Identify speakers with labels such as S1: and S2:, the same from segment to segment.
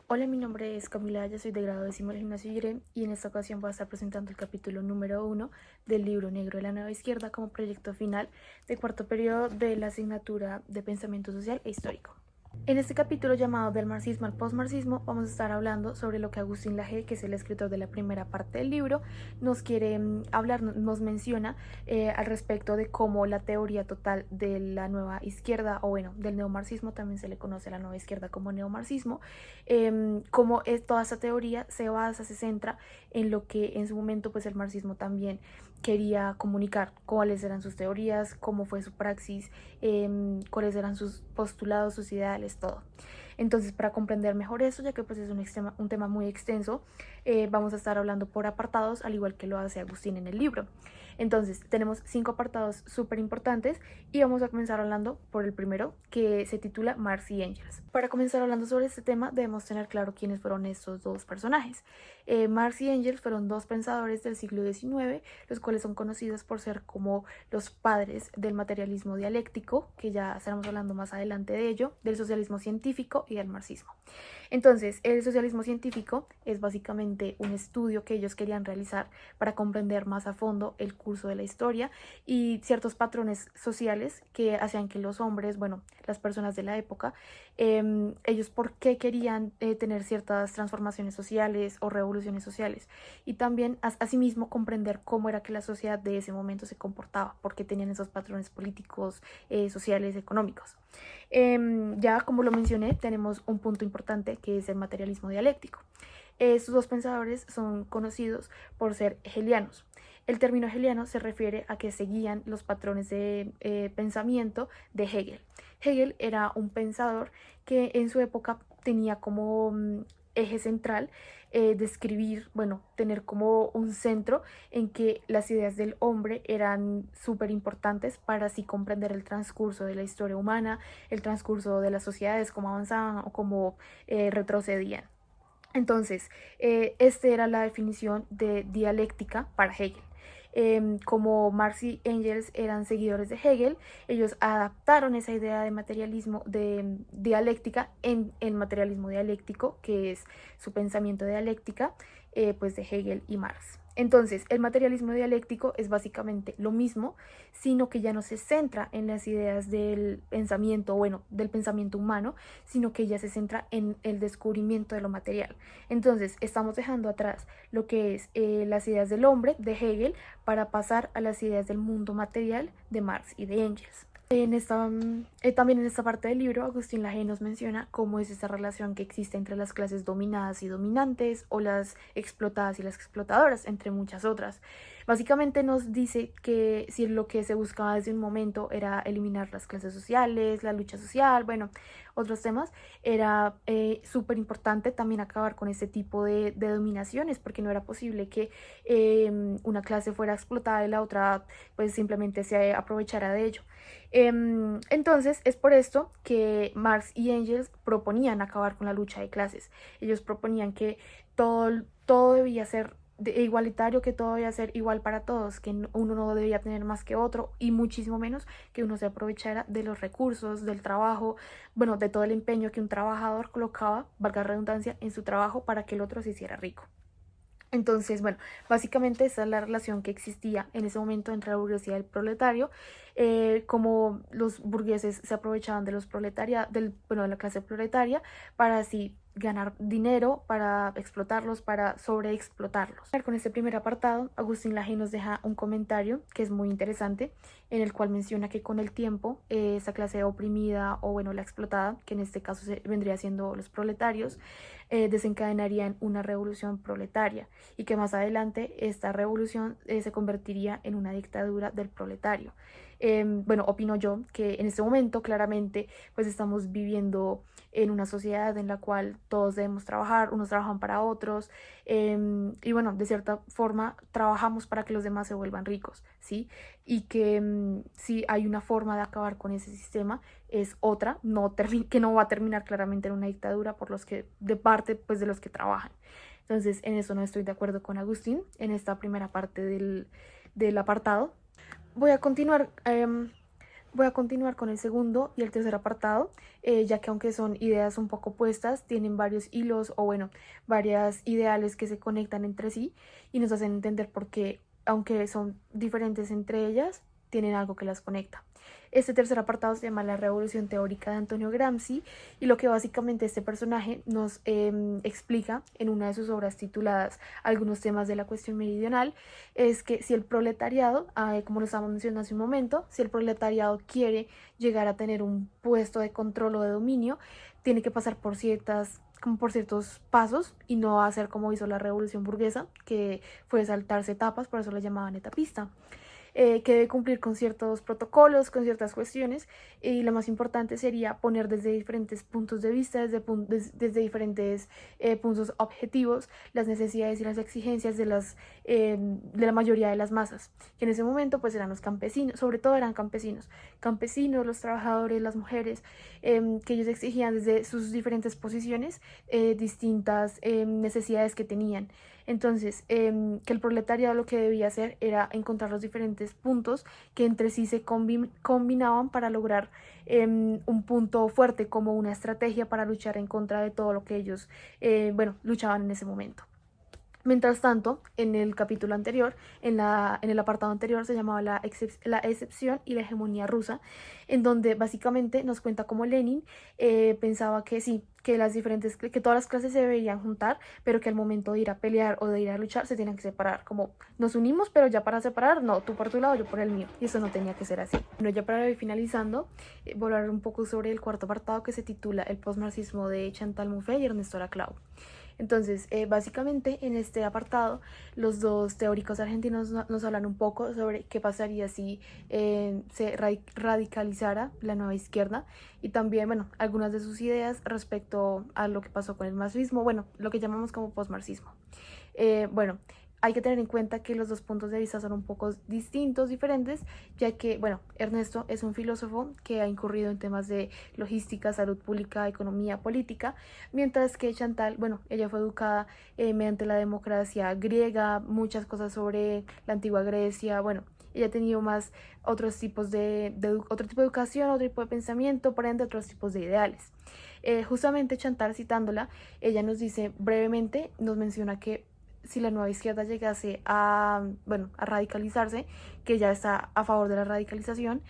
S1: Hola, mi nombre es Camila, yo soy de grado décimo del Gimnasio Yere y en esta ocasión voy a estar presentando el capítulo número 1 del libro Negro de la Nueva Izquierda como proyecto final de cuarto periodo de la asignatura de Pensamiento Social e Histórico. En este capítulo llamado Del marxismo al postmarxismo vamos a estar hablando sobre lo que Agustín Laje, que es el escritor de la primera parte del libro, nos quiere hablar, nos menciona al respecto de cómo la teoría total de la nueva izquierda, o bueno, del neomarxismo, también se le conoce a la nueva izquierda como neomarxismo, cómo toda esa teoría se basa, se centra en lo que en su momento pues el marxismo también quería comunicar, cuáles eran sus teorías, cómo fue su praxis, cuáles eran sus postulados, sus ideales, todo. Entonces, para comprender mejor eso, ya que pues es un tema muy extenso, vamos a estar hablando por apartados, al igual que lo hace Agustín en el libro. Entonces, tenemos 5 apartados súper importantes y vamos a comenzar hablando por el primero, que se titula Marx y Engels. Para comenzar hablando sobre este tema, debemos tener claro quiénes fueron estos dos personajes. Marx y Engels fueron dos pensadores del siglo XIX, los cuales son conocidos por ser como los padres del materialismo dialéctico, que ya estaremos hablando más adelante de ello, del socialismo científico y del marxismo. Entonces, el socialismo científico es básicamente un estudio que ellos querían realizar para comprender más a fondo el curso de la historia y ciertos patrones sociales que hacían que los hombres, bueno, las personas de la época, ellos por qué querían tener ciertas transformaciones sociales o revoluciones sociales, y también asimismo comprender cómo era que la sociedad de ese momento se comportaba, por qué tenían esos patrones políticos, sociales, económicos. Ya como lo mencioné, tenemos un punto importante que es el materialismo dialéctico. Estos dos pensadores son conocidos por ser hegelianos. El término hegeliano se refiere a que seguían los patrones de pensamiento de Hegel. Hegel era un pensador que en su época tenía como eje central describir, bueno, tener como un centro en que las ideas del hombre eran súper importantes para así comprender el transcurso de la historia humana, el transcurso de las sociedades, cómo avanzaban o cómo retrocedían. Entonces, esta era la definición de dialéctica para Hegel. Como Marx y Engels eran seguidores de Hegel, ellos adaptaron esa idea de materialismo, de dialéctica, en el materialismo dialéctico, que es su pensamiento dialéctica, pues de Hegel y Marx. Entonces, el materialismo dialéctico es básicamente lo mismo, sino que ya no se centra en las ideas del pensamiento, bueno, del pensamiento humano, sino que ya se centra en el descubrimiento de lo material. Entonces, estamos dejando atrás lo que es las ideas del hombre de Hegel para pasar a las ideas del mundo material de Marx y de Engels. También en esta parte del libro, Agustín Laje nos menciona cómo es esa relación que existe entre las clases dominadas y dominantes, o las explotadas y las explotadoras, entre muchas otras. Básicamente nos dice que si lo que se buscaba desde un momento era eliminar las clases sociales, la lucha social, bueno, otros temas, era súper importante también acabar con este tipo de dominaciones, porque no era posible que una clase fuera explotada y la otra pues simplemente se aprovechara de ello. Entonces es por esto que Marx y Engels proponían acabar con la lucha de clases. Ellos proponían que todo debía ser igualitario, que todo debía ser igual para todos, que uno no debía tener más que otro, y muchísimo menos que uno se aprovechara de los recursos, del trabajo, bueno, de todo el empeño que un trabajador colocaba, valga la redundancia, en su trabajo para que el otro se hiciera rico. Entonces, bueno, básicamente esa es la relación que existía en ese momento entre la burguesía y el proletario, como los burgueses se aprovechaban de los bueno, de la clase proletaria para así ganar dinero, para explotarlos, para sobreexplotarlos. Con este primer apartado, Agustín Laje nos deja un comentario que es muy interesante, en el cual menciona que con el tiempo, esa clase oprimida, o bueno, la explotada, que en este caso vendría siendo los proletarios, desencadenarían una revolución proletaria, y que más adelante esta revolución se convertiría en una dictadura del proletario. Bueno, opino yo que en este momento claramente pues estamos viviendo en una sociedad en la cual todos debemos trabajar, unos trabajan para otros, y bueno, de cierta forma trabajamos para que los demás se vuelvan ricos, ¿sí? Y que si hay una forma de acabar con ese sistema, es otra, que no va a terminar claramente en una dictadura por los que, de parte pues de los que trabajan. Entonces, en eso no estoy de acuerdo con Agustín, en esta primera parte del apartado. Voy a continuar Voy a continuar con el segundo y el tercer apartado, ya que aunque son ideas un poco opuestas, tienen varios hilos o bueno, varias ideales que se conectan entre sí y nos hacen entender por qué, aunque son diferentes entre ellas, tienen algo que las conecta. Este tercer apartado se llama La Revolución Teórica de Antonio Gramsci y lo que básicamente este personaje nos explica en una de sus obras tituladas Algunos temas de la cuestión meridional es que si el proletariado, como lo estábamos mencionando hace un momento, si el proletariado quiere llegar a tener un puesto de control o de dominio, tiene que pasar por ciertos pasos y no hacer como hizo la revolución burguesa, que fue saltarse etapas, por eso la llamaban etapista. Que debe cumplir con ciertos protocolos, con ciertas cuestiones, y lo más importante sería poner desde diferentes puntos de vista, desde diferentes puntos objetivos, las necesidades y las exigencias de la mayoría de las masas, que en ese momento pues eran los campesinos, sobre todo eran campesinos, los trabajadores, las mujeres, que ellos exigían desde sus diferentes posiciones distintas necesidades que tenían. Entonces, que el proletariado lo que debía hacer era encontrar los diferentes puntos que entre sí se combinaban para lograr un punto fuerte como una estrategia para luchar en contra de todo lo que ellos, luchaban en ese momento. Mientras tanto, en el capítulo anterior, en el apartado anterior, se llamaba la excepción y la hegemonía rusa, en donde básicamente nos cuenta cómo Lenin pensaba que sí, que todas las clases se deberían juntar, pero que al momento de ir a pelear o de ir a luchar se tenían que separar, como nos unimos, pero ya para separar, no, tú por tu lado, yo por el mío, y eso no tenía que ser así. Bueno, ya para ir finalizando, voy a hablar un poco sobre el cuarto apartado que se titula El postmarxismo de Chantal Mouffe y Ernesto Laclau. Entonces, básicamente en este apartado, los dos teóricos argentinos nos hablan un poco sobre qué pasaría si se radicalizara la nueva izquierda y también, bueno, algunas de sus ideas respecto a lo que pasó con el marxismo, bueno, lo que llamamos como postmarxismo. Bueno, hay que tener en cuenta que los dos puntos de vista son un poco distintos, diferentes, ya que, bueno, Ernesto es un filósofo que ha incurrido en temas de logística, salud pública, economía, política, mientras que Chantal, bueno, ella fue educada mediante la democracia griega, muchas cosas sobre la antigua Grecia, bueno, ella ha tenido más otros tipos otro tipo de educación, otro tipo de pensamiento, por ende otros tipos de ideales. Justamente Chantal, citándola, ella nos dice brevemente, nos menciona que si la nueva izquierda llegase a radicalizarse, que ya está a favor de la radicalización,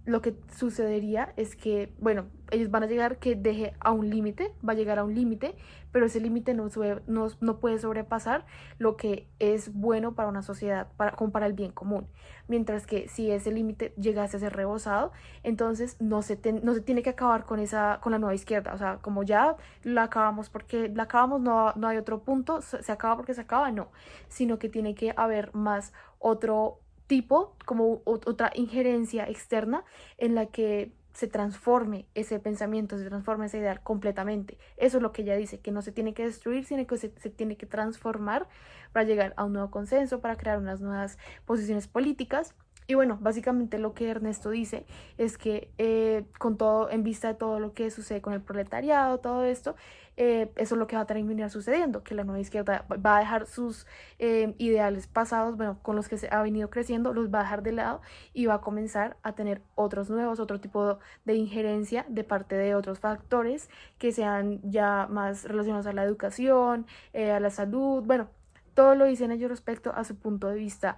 S1: lo que sucedería es que, bueno, ellos van a llegar que deje a un límite, va a llegar a un límite, pero ese límite no puede sobrepasar lo que es bueno para una sociedad, como para el bien común. Mientras que si ese límite llegase a ser rebosado, entonces no se tiene que acabar con la nueva izquierda. O sea, como ya la acabamos porque la acabamos, no hay otro punto, se acaba porque se acaba, no. Sino que tiene que haber más otro tipo, como otra injerencia externa en la que se transforme ese pensamiento, se transforme ese ideal completamente. Eso es lo que ella dice, que no se tiene que destruir, sino que se tiene que transformar para llegar a un nuevo consenso, para crear unas nuevas posiciones políticas. Y bueno, básicamente lo que Ernesto dice es que con todo, en vista de todo lo que sucede con el proletariado, todo esto, eso es lo que va a terminar sucediendo, que la nueva izquierda va a dejar sus ideales pasados, bueno, con los que se ha venido creciendo, los va a dejar de lado y va a comenzar a tener otros nuevos, otro tipo de injerencia de parte de otros factores que sean ya más relacionados a la educación, a la salud, bueno, todo lo dicen ellos respecto a su punto de vista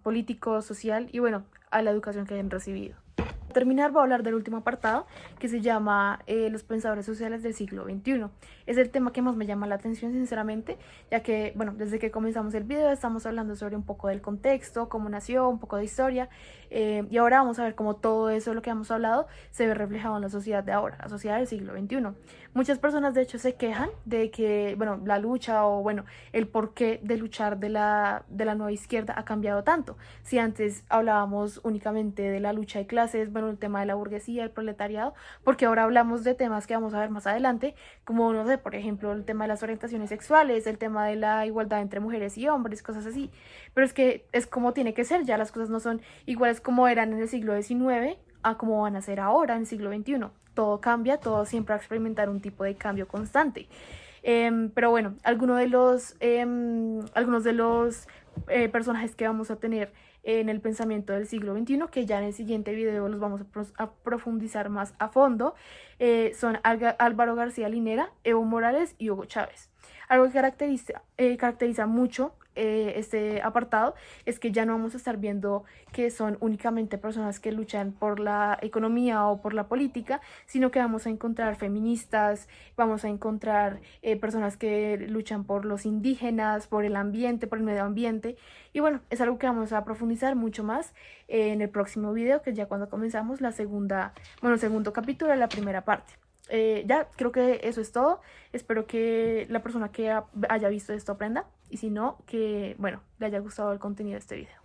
S1: político, social y bueno, a la educación que hayan recibido. Para terminar, voy a hablar del último apartado que se llama los pensadores sociales del siglo XXI. Es el tema que más me llama la atención, sinceramente, ya que, bueno, desde que comenzamos el video estamos hablando sobre un poco del contexto, cómo nació, un poco de historia, y ahora vamos a ver cómo todo eso, lo que hemos hablado, se ve reflejado en la sociedad de ahora, la sociedad del siglo XXI. Muchas personas, de hecho, se quejan de que, bueno, la lucha o, bueno, el porqué de luchar de la nueva izquierda ha cambiado tanto. Si antes hablábamos únicamente de la lucha de clases, bueno, el tema de la burguesía, el proletariado, porque ahora hablamos de temas que vamos a ver más adelante, como, no sé, por ejemplo, el tema de las orientaciones sexuales, el tema de la igualdad entre mujeres y hombres, cosas así. Pero es que es como tiene que ser, ya las cosas no son iguales como eran en el siglo XIX a como van a ser ahora en el siglo XXI. Todo cambia, todo siempre va a experimentar un tipo de cambio constante. Pero bueno, algunos de los personajes que vamos a tener en el pensamiento del siglo XXI, que ya en el siguiente video los vamos a profundizar más a fondo. Son Álvaro García Linera, Evo Morales y Hugo Chávez. Algo que caracteriza mucho este apartado es que ya no vamos a estar viendo que son únicamente personas que luchan por la economía o por la política, sino que vamos a encontrar feministas, vamos a encontrar personas que luchan por los indígenas, por el ambiente, por el medio ambiente. Y bueno, es algo que vamos a profundizar mucho más en el próximo video, que es ya cuando comenzamos el segundo capítulo de la primera parte. Ya creo que eso es todo. Espero que la persona que haya visto esto aprenda, y si no, que bueno, le haya gustado el contenido de este video.